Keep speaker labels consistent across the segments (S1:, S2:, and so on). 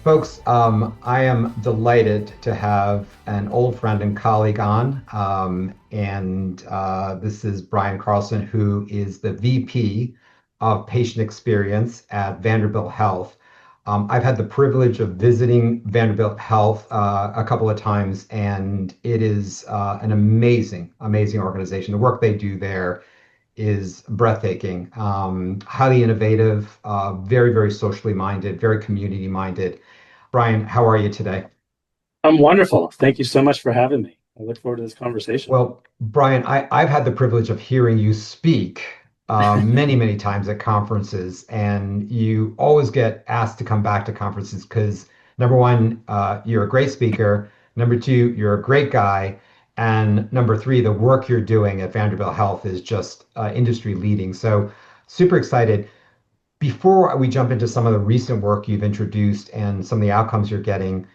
S1: Folks, I am delighted to have an old friend and colleague on. This is Brian Carlson, who is the VP of Patient Experience at Vanderbilt Health. I've had the privilege of visiting Vanderbilt Health a couple of times, and it is an amazing organization. The work they do there is breathtaking, highly innovative, very socially minded, very community minded. Brian, how are you today?
S2: I'm wonderful. Thank you so much for having me. I look forward to this conversation.
S1: Well, Brian, I've had the privilege of hearing you speak many times at conferences, and you always get asked to come back to conferences because number one, you're a great speaker. Number two, you're a great guy. And number three, the work you're doing at Vanderbilt Health is just industry leading. So super excited. Before we jump into some of the recent work you've introduced and some of the outcomes you're getting,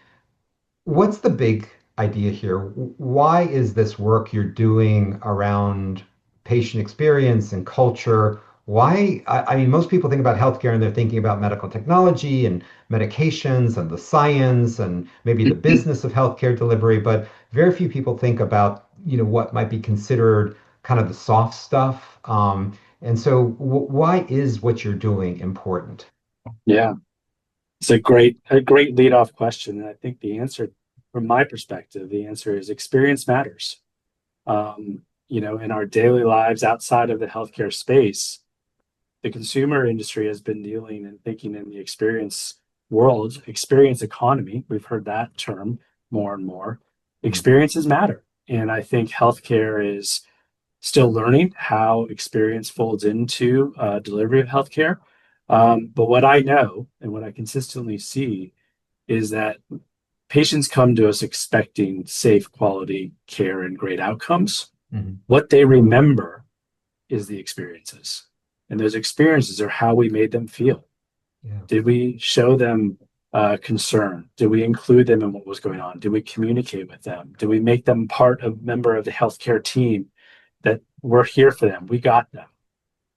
S1: what's the big idea here? Why is this work you're doing around patient experience and culture? Why? I mean, most people think about healthcare and they're thinking about medical technology and medications and the science and maybe the business of healthcare delivery, but very few people think about, what might be considered kind of the soft stuff. And so, why is what you're doing important?
S2: Yeah, it's a great lead-off question. And I think the answer, from my perspective, the answer is experience matters. In our daily lives outside of the healthcare space, the consumer industry has been dealing and thinking in the experience world, experience economy. We've heard that term more and more.
S1: Mhm.
S2: Experiences matter. And I think healthcare is still learning how experience folds into delivery of healthcare. But what I know and what I consistently see is that patients come to us expecting safe, quality care and great outcomes.
S1: Mhm.
S2: What they remember is the experiences. And those experiences are how we made them feel.
S1: Yeah.
S2: Did we show them concern? Did we include them in what was going on? Did we communicate with them? Did we make them member of the healthcare team that we're here for them? We got them.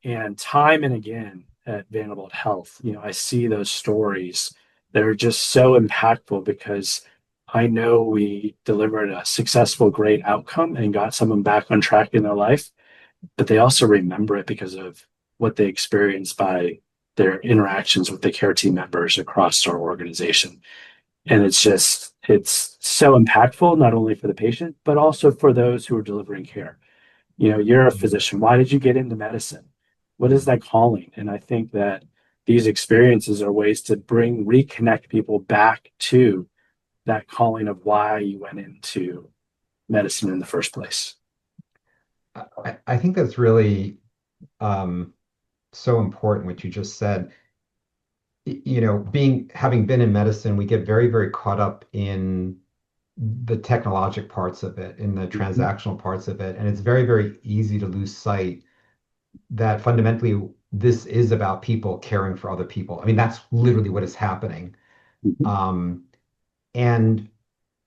S2: And time and again at Vanderbilt Health, I see those stories that are just so impactful because I know we delivered a successful, great outcome and got someone back on track in their life, but they also remember it because of what they experienced by their interactions with the care team members across our organization. And it's so impactful, not only for the patient, but also for those who are delivering care. You're a
S1: Mhm.
S2: physician. Why did you get into medicine? What is that calling? And I think that these experiences are ways to reconnect people back to that calling of why you went into medicine in the first place.
S1: I think that's really um, so important what you just said. Being having been in medicine, we get very caught up in the technologic parts of it, in the
S2: Mhm,
S1: transactional parts of it, and it's very easy to lose sight that fundamentally this is about people caring for other people. I mean, that's literally what is happening.
S2: mhm,
S1: Um, and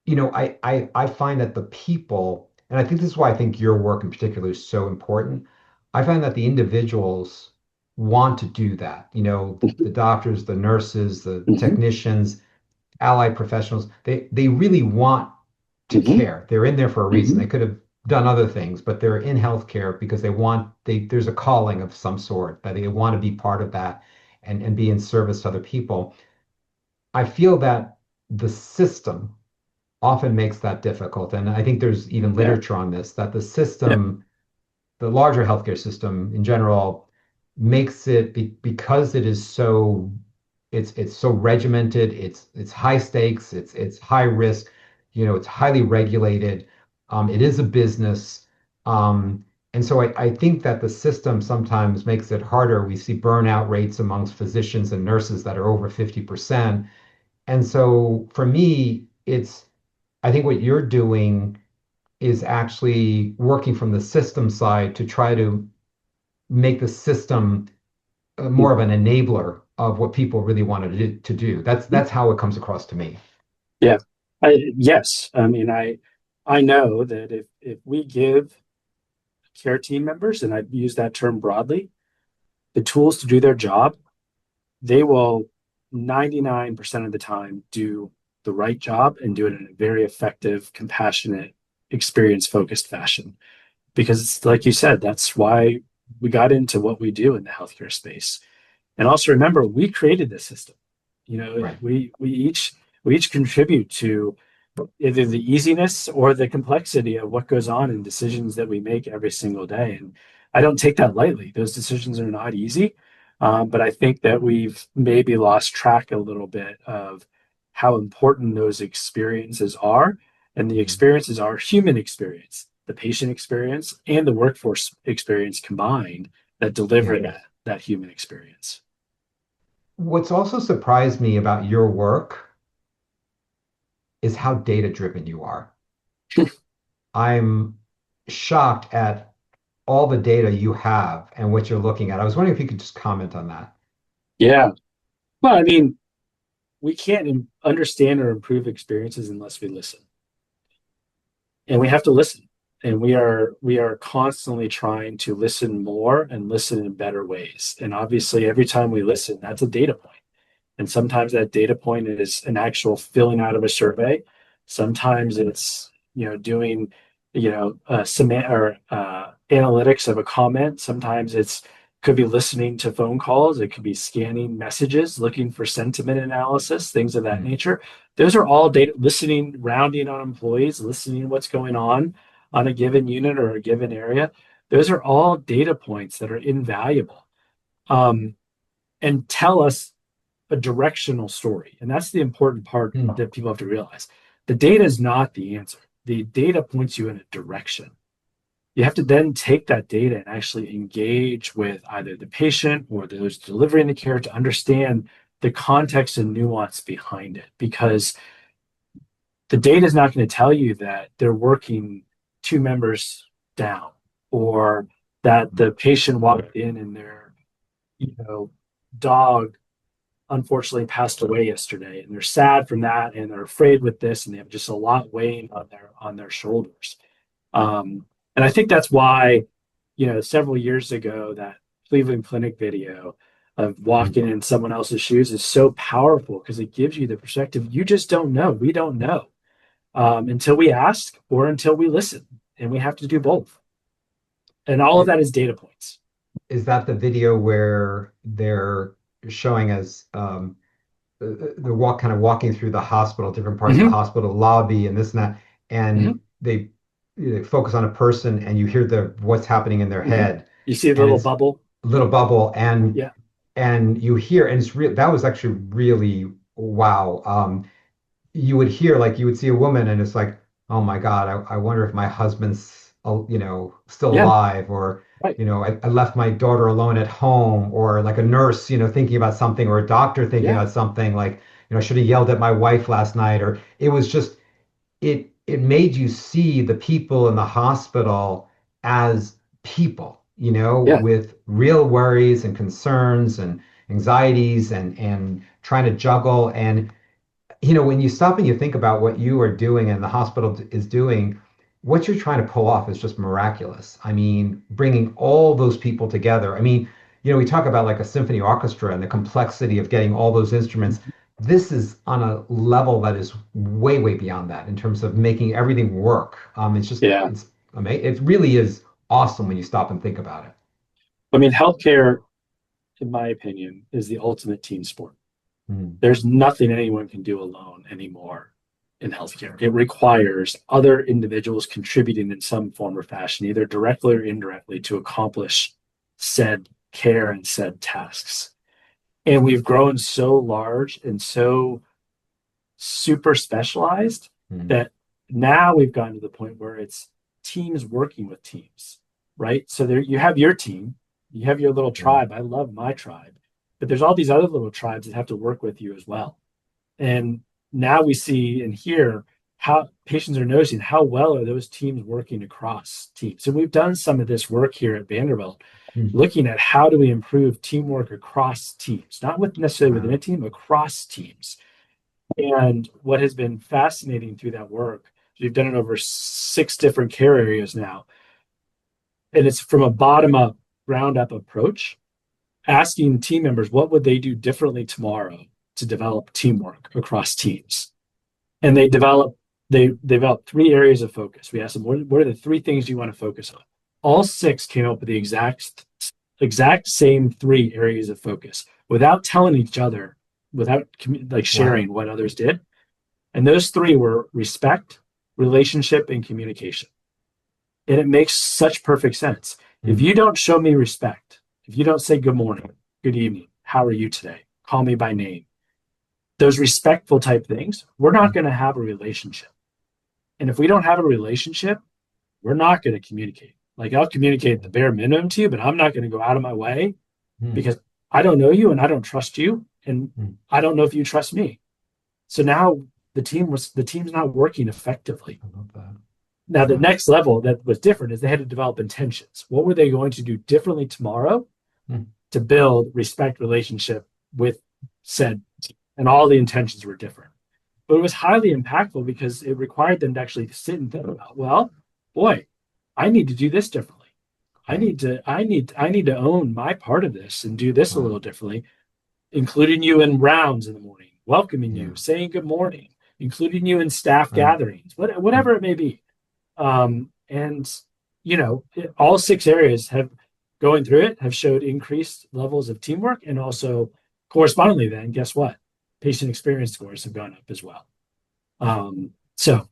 S1: I find that the people, and I think this is why I think your work in particular is so important. I find that the individuals want to do that. The doctors, the nurses, the
S2: mhm,
S1: technicians, allied professionals, they really want to
S2: mhm,
S1: care. They're in there for a reason. They
S2: mhm,
S1: could have done other things, but they're in healthcare because there's a calling of some sort that they want to be part of that and be in service to other people. I feel that the system often makes that difficult. And I think there's even
S2: yeah,
S1: literature on this that the
S2: yeah,
S1: system, the larger healthcare system in general, makes it because it is so it's so regimented, it's high stakes, it's high risk, it's highly regulated. It is a business. And so I think that the system sometimes makes it harder. We see burnout rates amongst physicians and nurses that are over 50%. And so for me, I think what you're doing is actually working from the system side to try to make the system more of an enabler of what people really wanted to do.
S2: mhm,
S1: That's how it comes across to me.
S2: yeah. Yes, I mean, I know that if we give care team members, and I use that term broadly, the tools to do their job, they will 99% of the time do the right job and do it in a very effective, compassionate, experience focused fashion. Because, like you said, that's why we got into what we do in the healthcare space. And also remember, we created this system. You know,
S1: Right.
S2: we each contribute to either the easiness or the complexity of what goes on in decisions that we make every single day. And I don't take that lightly. Those decisions are not easy. But I think that we've maybe lost track a little bit of how important those experiences are. And the
S1: Mhm.
S2: experiences are human experience, the patient experience, and the workforce experience combined that deliver
S1: Yeah.
S2: that human experience.
S1: What's also surprised me about your work is how data driven you are. I'm shocked at all the data you have and what you're looking at. I was wondering if you could just comment on that.
S2: Yeah. Well, I mean, we can't understand or improve experiences unless we listen, and we have to listen, and we are constantly trying to listen more and listen in better ways. And obviously every time we listen, that's a data point. And sometimes that data point is an actual filling out of a survey. Sometimes it's, doing, some or analytics of a comment. Sometimes it's could be listening to phone calls. It could be scanning messages, looking for sentiment analysis, things of that
S1: Hmm.
S2: nature. Those are all data, listening, rounding on employees, listening what's going on a given unit or a given area. Those are all data points that are invaluable, um, and tell us a directional story. And that's the important part
S1: Hmm.
S2: that people have to realize. The data is not the answer. The data points you in a direction. You have to then take that data and actually engage with either the patient or those delivering the care to understand the context and nuance behind it. Because the data is not going to tell you that they're working two members down, or that the patient walked in and their, dog unfortunately passed away yesterday, and they're sad from that, and they're afraid with this, and they have just a lot weighing on their shoulders. And I think that's why, several years ago, that Cleveland Clinic video of
S1: Hmm.
S2: walking in someone else's shoes is so powerful because it gives you the perspective. You just don't know. We don't know, until we ask or until we listen, and we have to do both. And all of
S1: I-
S2: that is data points.
S1: Is that the video where they're showing us they're kind of walking through the hospital, different parts of the
S2: Mm-hmm,
S1: hospital lobby and this and that,
S2: mm-hmm,
S1: and they focus on a person and you hear the what's happening in their
S2: mm-hmm.
S1: head,
S2: You see the
S1: and
S2: little
S1: it's
S2: bubble?
S1: a little bubble,
S2: Yeah,
S1: and you hear, and it's real. That was actually really wow. You would hear, like, you would see a woman and it's like, oh my God, I wonder if my husband's still
S2: yeah,
S1: alive, or
S2: right,
S1: I left my daughter alone at home, or like a nurse thinking about something, or a doctor thinking
S2: yeah,
S1: about something, like, I should have yelled at my wife last night, or it was just, it made you see the people in the hospital as people,
S2: yeah,
S1: with real worries and concerns and anxieties, and trying to juggle. And when you stop and you think about what you are doing and the hospital is doing, what you're trying to pull off is just miraculous. I mean, bringing all those people together. I mean, we talk about like a symphony orchestra and the complexity of getting all those instruments. This is on a level that is way, way beyond that in terms of making everything work.
S2: yeah.
S1: It's amazing. It really is awesome when you stop and think about it.
S2: I mean, healthcare, in my opinion, is the ultimate team sport.
S1: Hmm.
S2: There's nothing anyone can do alone anymore in healthcare. It requires other individuals contributing in some form or fashion, either directly or indirectly, to accomplish said care and said tasks. And we've grown so large and so super specialized
S1: Hmm.
S2: that now we've gotten to the point where it's teams working with teams, right? So there you have your team, you have your little
S1: Yeah.
S2: tribe. I love my tribe, but there's all these other little tribes that have to work with you as well. And now we see and hear how patients are noticing how well are those teams working across teams. And we've done some of this work here at Vanderbilt,
S1: Hmm.
S2: looking at how do we improve teamwork across teams, not with necessarily within
S1: Wow.
S2: a team, across teams. And what has been fascinating through that work, we've done it over 6 different care areas now, and it's from a bottom up, ground up approach, asking team members what would they do differently tomorrow to develop teamwork across teams. And they developed three areas of focus. We asked them, what are the three things you want to focus on? All six came up with the exact same three areas of focus without telling each other, without like
S1: Wow.
S2: sharing what others did. And those three were respect, relationship, and communication. And it makes such perfect sense. If
S1: Mm,
S2: you don't show me respect, if you don't say good morning, good evening, how are you today? Call me by name. Those respectful type things, we're not
S1: mm,
S2: going to have a relationship. And if we don't have a relationship, we're not going to communicate. Like I'll communicate the bare minimum to you, but I'm not going to go out of my way
S1: mm,
S2: because I don't know you and I don't trust you. And
S1: mm.
S2: I don't know if you trust me. So now the team's not working effectively.
S1: I love that.
S2: Now the
S1: Yeah.
S2: next level that was different is they had to develop intentions. What were they going to do differently tomorrow
S1: Mm,
S2: to build respect relationship with said team? And all the intentions were different. But it was highly impactful because it required them to actually sit and think about, well, boy, I need to do this differently. I
S1: right.
S2: need to I need to own my part of this and do this a
S1: Wow.
S2: little differently, including you in rounds in the morning, welcoming
S1: Yeah.
S2: you, saying good morning, including you in staff
S1: Right.
S2: gatherings,
S1: Mm,
S2: whatever it may be. And all six areas have going through it have showed increased levels of teamwork, and also correspondingly, then guess what? Patient experience scores have gone up as well. So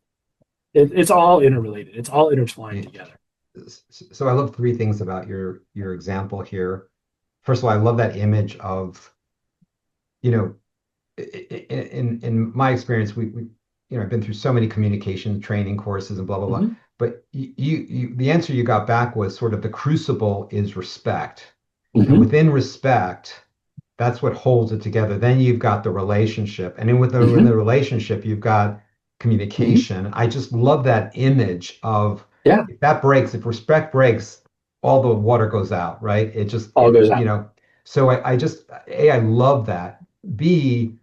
S2: it's all interrelated. It's all intertwined
S1: yeah.
S2: together.
S1: So I love three things about your example here. First of all, I love that image of, you know, in my experience, I've been through so many communication training courses and blah blah blah.
S2: Mm-hmm.
S1: But the answer you got back was sort of the crucible is respect, and
S2: Mm-hmm.
S1: within respect, that's what holds it together. Then you've got the relationship, and in
S2: Mm-hmm.
S1: the relationship, you've got
S2: Mm-hmm.
S1: communication. I just love that image of
S2: Yeah,
S1: if that breaks, if respect breaks, all the water goes out, right? It just
S2: all goes out.
S1: So I just I love that. B,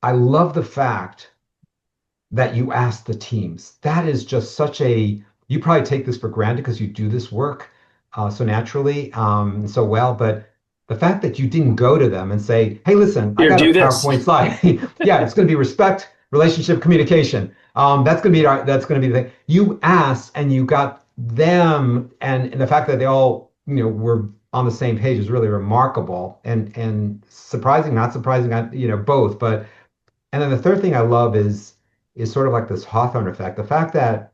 S1: I love the fact that you ask the teams. That is just such a, you probably take this for granted because you do this work so naturally, so well, but the fact that you didn't go to them and say, hey, listen, I
S2: Here,
S1: got a
S2: do this.
S1: PowerPoint slide. Yeah, it's going to be respect, relationship, communication. That's going to be the thing. You asked and you got them, and the fact that they all, were on the same page is really remarkable and surprising, not surprising, both. But and then the third thing I love is sort of like this Hawthorne effect. The fact that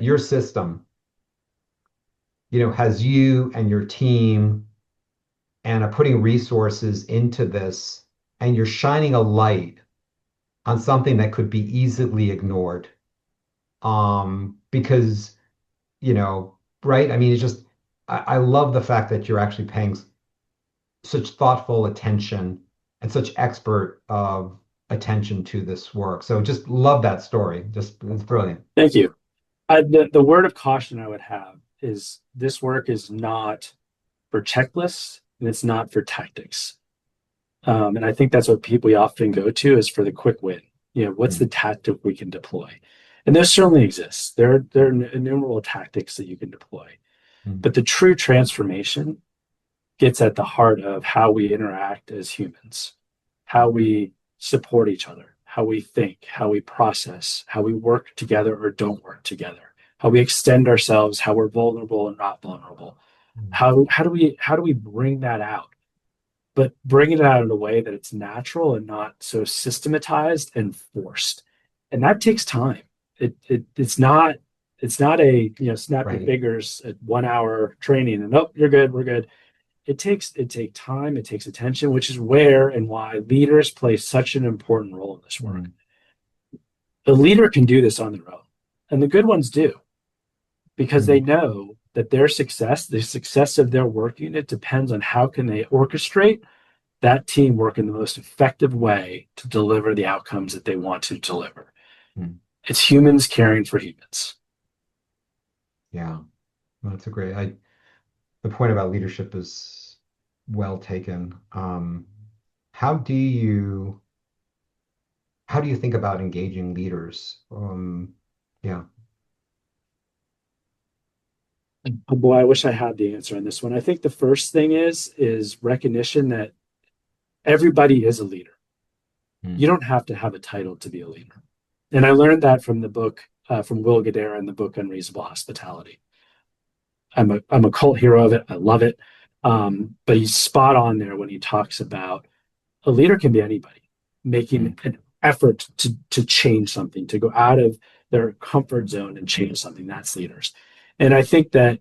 S1: your system, has you and your team and are putting resources into this, and you're shining a light on something that could be easily ignored. Because, you know, right? I mean, it's just I love the fact that you're actually paying such thoughtful attention and such expert attention to this work. So just love that story. Just it's brilliant.
S2: Thank you. The word of caution I would have is this work is not for checklists and it's not for tactics. And I think that's what people we often go to is for the quick win. What's
S1: Mm,
S2: the tactic we can deploy? And those certainly exist. There are innumerable tactics that you can deploy.
S1: mm,
S2: But the true transformation gets at the heart of how we interact as humans, how we support each other, how we think, how we process, how we work together or don't work together, how we extend ourselves, how we're vulnerable and not vulnerable.
S1: mm.
S2: How do we bring that out? But bring it out in a way that it's natural and not so systematized and forced. And that takes time. It's not a snap your
S1: Right.
S2: fingers at 1 hour training and oh, you're good, we're good. It takes time, it takes attention, which is where and why leaders play such an important role in this work.
S1: Mm,
S2: A leader can do this on their own, and the good ones do because they
S1: mm,
S2: know that the success of their work unit depends on how can they orchestrate that team work in the most effective way to deliver the outcomes that they want to deliver.
S1: mm.
S2: It's humans caring for humans.
S1: Yeah. Well, that's a great. The point about leadership is well taken. How do you how do you think about engaging leaders? Yeah.
S2: Oh boy, I wish I had the answer on this one. I think the first thing is recognition that Everybody is a leader. You
S1: Mm.
S2: don't have to have a title to be a leader. And I learned that from the book, from Will Guidara in the book Unreasonable Hospitality. I'm a cult hero of it. I love it. But he's spot on there when he talks about a leader can be anybody making
S1: Mm.
S2: an effort to change something, to go out of their comfort zone and change something. That's leaders. And I think that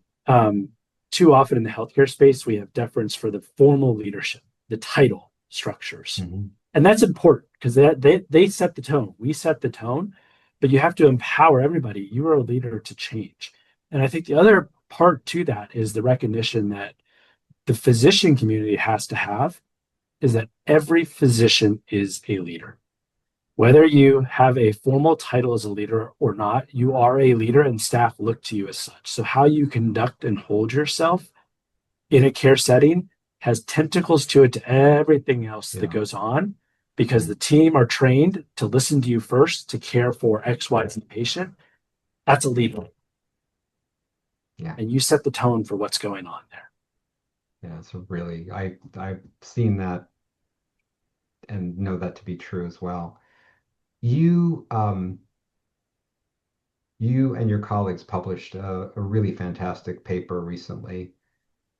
S2: too often in the healthcare space, we have deference for the formal leadership, the title structures.
S1: Mhm.
S2: And that's important because they set the tone. We set the tone, but you have to empower everybody. You are a leader to change. And I think the other part to that is the recognition that the physician community has to have is that every physician is a leader. Whether you have a formal title as a leader or not, you are a leader and staff look to you as such. So, how you conduct and hold yourself in a care setting has tentacles to it to everything else that
S1: Yeah.
S2: goes on because
S1: Mm.
S2: the team are trained to listen to you first, to care for X, Y, Z patient. That's a leader.
S1: Yeah.
S2: And you set the tone for what's going on there.
S1: Yeah. So really, I've seen that and know that to be true as well. You you and your colleagues published a really fantastic paper recently,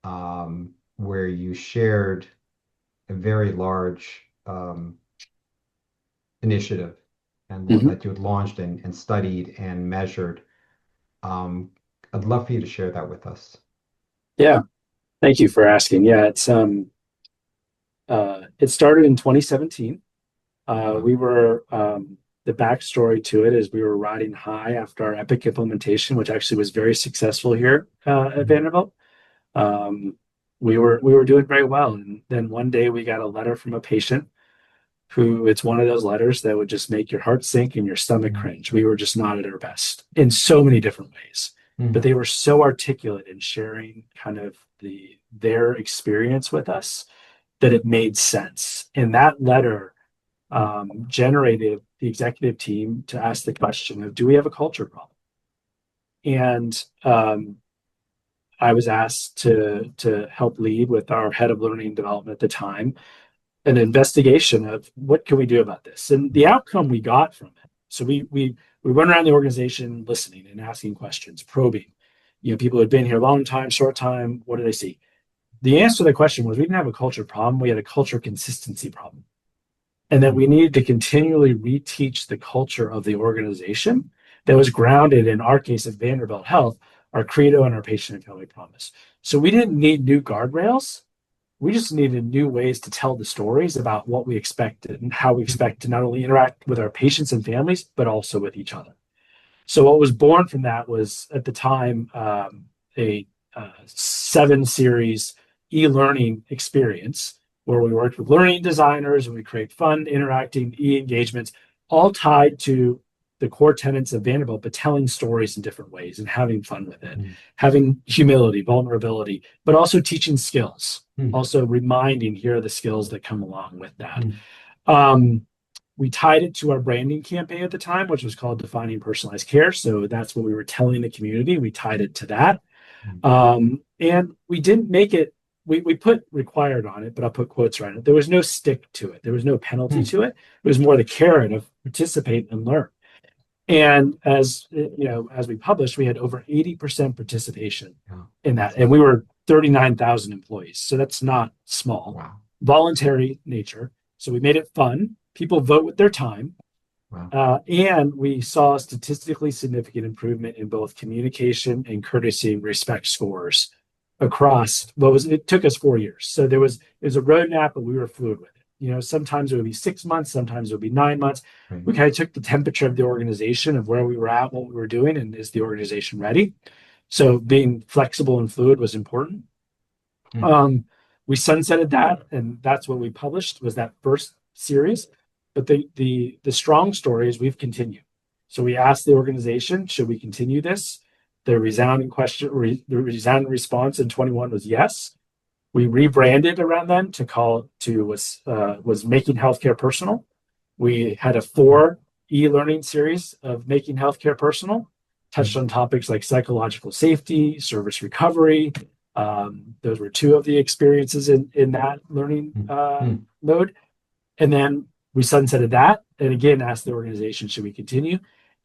S1: where you shared a very large initiative
S2: Mhm.
S1: that you had launched and studied and measured. Um, I'd love for you to share that with us.
S2: Yeah, thank you for asking. Yeah, it started in 2017.
S1: Wow.
S2: We were The backstory to it is we were riding high after our Epic implementation, which actually was very successful here at
S1: Mm.
S2: Vanderbilt. Um, we were doing very well, and then one day we got a letter from a patient who it's one of those letters that would just make your heart sink and your stomach
S1: Mm.
S2: cringe. We were just not at our best in so many different ways, but
S1: Mm.
S2: they were so articulate in sharing kind of their experience with us that it made sense. And that letter generated the executive team to ask the question of, do we have a culture problem? And I was asked to help lead with our head of learning and development at the time an investigation of what can we do about this. And the
S1: Mm.
S2: outcome we got from it. So we went around the organization listening and asking questions, probing. People who had been here a long time, short time. What do they see? The answer to the question was we didn't have a culture problem. We had a culture consistency problem, and that
S1: Mm.
S2: we needed to continually reteach the culture of the organization that was grounded in our case at Vanderbilt Health, our credo and our patient and family promise. So we didn't need new guardrails. We just needed new ways to tell the stories about what we expected and how we
S1: Mm.
S2: expect to not only interact with our patients and families, but also with each other. So what was born from that was at the time a 7 series e-learning experience where we worked with learning designers and we create fun, interacting e-engagements, all tied to the core tenets of Vanderbilt, but telling stories in different ways and having fun with it,
S1: Mm.
S2: having humility, vulnerability, but also teaching skills,
S1: Mm.
S2: also reminding here are the skills that come along with that.
S1: Mm.
S2: Um, we tied it to our branding campaign at the time, which was called Defining Personalized Care. So that's what we were telling the community. We tied it to that.
S1: Mm.
S2: And we didn't make it, we put required on it, but I'll put quotes around it. There was no stick to it, there was no penalty
S1: Mm.
S2: to it. It was more the carrot of participate and learn. And as we published, we had over 80% participation
S1: Yeah,
S2: in that.
S1: that's
S2: And we
S1: awesome.
S2: were 39,000 employees. So that's not small,
S1: Wow.
S2: voluntary nature. So we made it fun. People vote with their time.
S1: Wow.
S2: And we saw statistically significant improvement in both communication and courtesy and respect scores across it took us 4 years. So it was a roadmap, but we were fluid with it. Sometimes it would be 6 months, sometimes it would be 9 months.
S1: Right.
S2: We kind of took the temperature of the organization of where we were at, what we were doing, and is the organization ready? So being flexible and fluid was important.
S1: Mm.
S2: Um, we sunsetted that, and that's what we published was that first series. But the strong stories we've continued. So we asked the organization, should we continue this? The resounding response in 21 was yes. We rebranded around then was making healthcare personal. We had a
S1: Mm.
S2: 4 e-learning series of making healthcare personal, touched
S1: Mm.
S2: on topics like psychological safety, service recovery, Those were two of the experiences in that learning
S1: Mm-hmm.
S2: mode. And then we sunsetted that and again asked the organization, should we continue?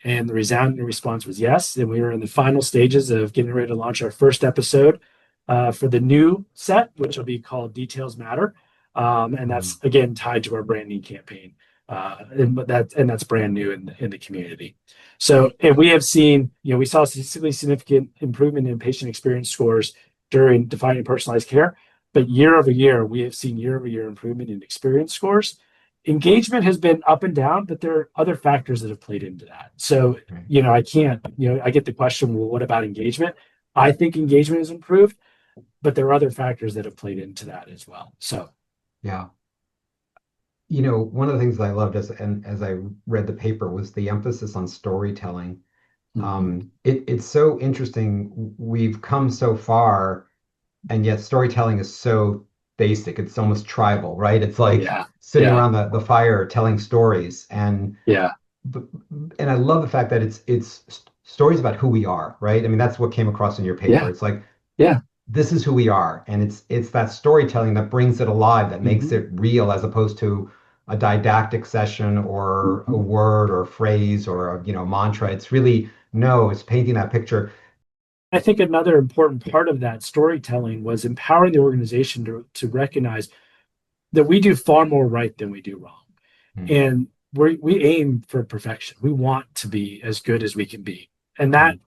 S2: And the resounding response was yes. And we were in the final stages of getting ready to launch our first episode for the new set, which will be called Details Matter. And that's again tied to our branding campaign. And that's brand new in the community. So, and we have seen, we saw statistically significant improvement in patient experience scores during defining personalized care. But year over year, we have seen year over year improvement in experience scores. Engagement has been up and down, but there are other factors that have played into that. So,
S1: Right.
S2: I can't, I get the question, well, what about engagement? I think engagement has improved, but there are other factors that have played into that as well. So,
S1: Yeah. One of the things that I loved as I read the paper was the emphasis on storytelling.
S2: mhm.
S1: It's so interesting. We've come so far, and yet storytelling is so basic. It's almost tribal, right? It's like
S2: Yeah,
S1: sitting
S2: yeah,
S1: around the fire telling stories,
S2: yeah,
S1: b- and I love the fact that it's stories about who we are, right? I mean, that's what came across in your paper.
S2: yeah,
S1: It's like
S2: yeah.
S1: this is who we are, and it's that storytelling that brings it alive, that makes
S2: Mhm,
S1: it real, as opposed to a didactic session or a
S2: mhm.
S1: word or a phrase or a mantra. It's really no, it's painting that picture.
S2: I think another important part of that storytelling was empowering the organization to recognize that we do far more right than we do wrong.
S1: Mm,
S2: And we aim for perfection. We want to be as good as we can be. And that
S1: mm,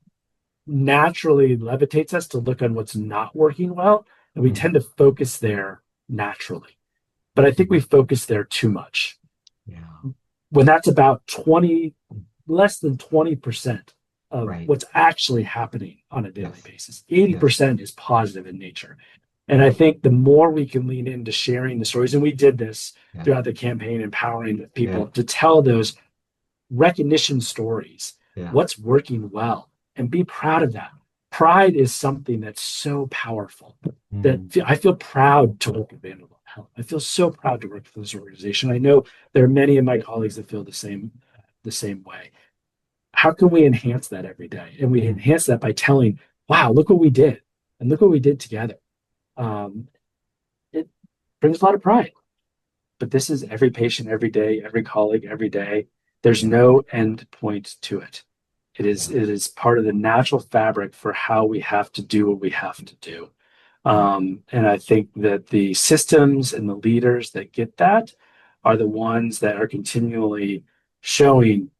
S2: naturally levitates us to look on what's not working well. And we
S1: mm,
S2: tend to focus there naturally. But I think we
S1: mm.
S2: focus there too much.
S1: Yeah,
S2: When that's about 20, less than 20% of
S1: right.
S2: what's actually happening on a daily
S1: Yes,
S2: basis.
S1: yes,
S2: 80% is positive in nature. And I think the more we can lean into sharing the stories, and we did this
S1: yeah,
S2: throughout the campaign, empowering
S1: yeah,
S2: people to tell those recognition stories,
S1: yeah.
S2: what's working well, and be proud of that. Pride is something that's so powerful that
S1: Mm,
S2: I feel proud to work at Vanderbilt Health. I feel so proud to work for this organization. I know there are many of my colleagues that feel the same way. How can we enhance that every day? And we
S1: mm,
S2: enhance that by telling, wow, look what we did, and look what we did together. Um, it brings a lot of pride. But this is every patient, every day, every colleague, every day. There's
S1: yeah,
S2: no end point to it. It is
S1: yeah,
S2: it is part of the natural fabric for how we have to do what we have to do.
S1: yeah.
S2: And I think that the systems and the leaders that get that are the ones that are continually showing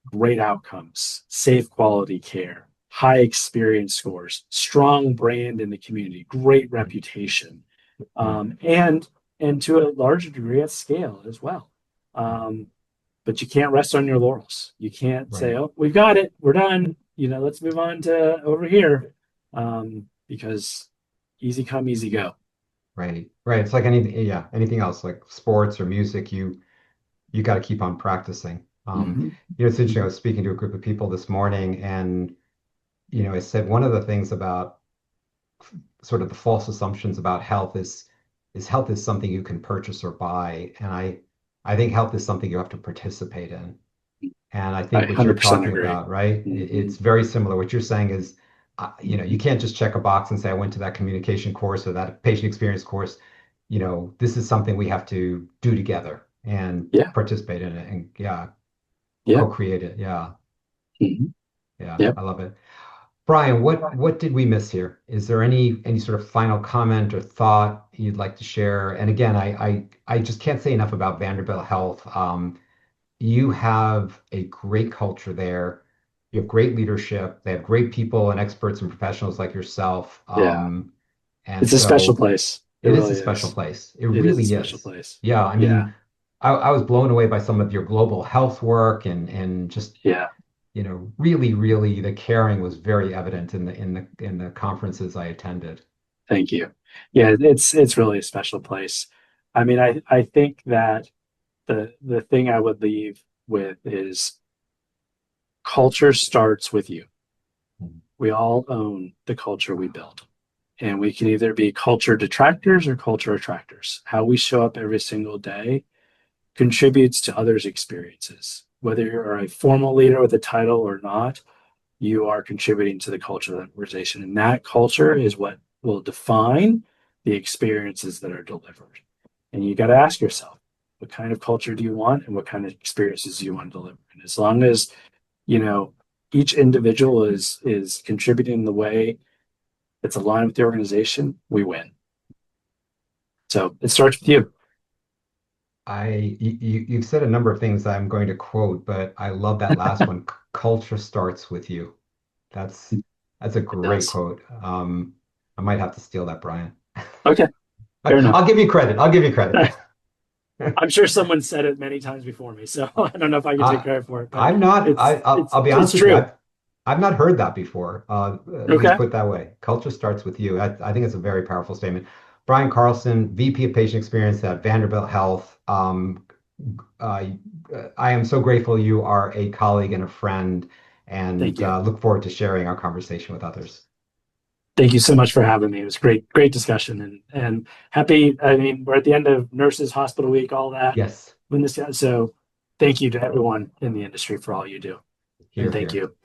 S2: great outcomes, safe quality care, high experience scores, strong brand in the community, great
S1: Mm,
S2: reputation,
S1: mm,
S2: and to a larger degree at scale as well.
S1: mm.
S2: Um, but you can't rest on your laurels. You can't say,
S1: Right,
S2: "Oh, we've got it, we're done." Let's move on to over here, because easy come, easy go.
S1: right, right. It's like anything, yeah, anything else, like sports or music, you got to keep on practicing.
S2: Mm-hmm.
S1: It's interesting. I was speaking to a group of people this morning, and I said one of the things about sort of the false assumptions about health is health is something you can purchase or buy, and I think health is something you have to participate in. And I
S2: I
S1: think what you're
S2: 100%
S1: talking
S2: agree.
S1: about, right?
S2: Mm-hmm.
S1: It's very similar. What you're saying is, you
S2: Mm-hmm.
S1: can't just check a box and say, I went to that communication course or that patient experience course. This is something we have to do together and
S2: Yeah,
S1: participate in it and, yeah,
S2: yeah,
S1: co-create it. Yeah.
S2: mm-hmm.
S1: Yeah.
S2: Yep.
S1: I love it. Brian, what did we miss here? Is there any sort of final comment or thought you'd like to share? And again, I just can't say enough about Vanderbilt Health. You have a great culture there. You have great leadership. They have great people and experts and professionals like yourself.
S2: Yeah,
S1: And
S2: it's a special
S1: so
S2: place. It
S1: it is a
S2: really
S1: special
S2: is.
S1: place. It
S2: It is a
S1: really
S2: special
S1: is.
S2: place.
S1: Yeah, I
S2: Yeah,
S1: mean, I was blown away by some of your global health work and just,
S2: yeah.
S1: really, really the caring was very evident in the conferences I attended.
S2: Thank you. Yeah, it's really a special place. I mean, I think that the thing I would leave with is culture starts with you.
S1: Mm,
S2: We all own the culture we build. And we can either be culture detractors or culture attractors. How we show up every single day contributes to others' experiences. Whether you're a formal leader with a title or not, you are contributing to the culture of the organization. And that culture is what will define the experiences that are delivered. And you got to ask yourself, what kind of culture do you want and what kind of experiences do you want to deliver? And as long as, you know, each individual is contributing in the way that's aligned with the organization, we win. So it starts with you.
S1: You've said a number of things I'm going to quote, but I love that last one. Culture starts with you. That's that's a
S2: It
S1: great
S2: does.
S1: quote. I might have to steal that, Brian.
S2: Okay, fair enough.
S1: I'll give you credit. I'll give you credit.
S2: I'm sure someone said it many times before me, so I don't know if I can take
S1: I,
S2: credit for it, but
S1: I'm not. I'll be
S2: it's
S1: honest with you.
S2: true.
S1: I've not heard that before. At least
S2: Okay.
S1: put that way. Culture starts with you. I think it's a very powerful statement. Brian Carlson, VP of Patient Experience at Vanderbilt Health. Uh, I am so grateful you are a colleague and a friend,
S2: Thank
S1: and
S2: you.
S1: look forward to sharing our conversation with others.
S2: Thank you so much for having me. It was great discussion and happy. I mean, we're at the end of Nurses Hospital Week, all that.
S1: Yes,
S2: When this, so thank you to everyone in the industry for all you do, and
S1: here,
S2: thank
S1: here.
S2: you.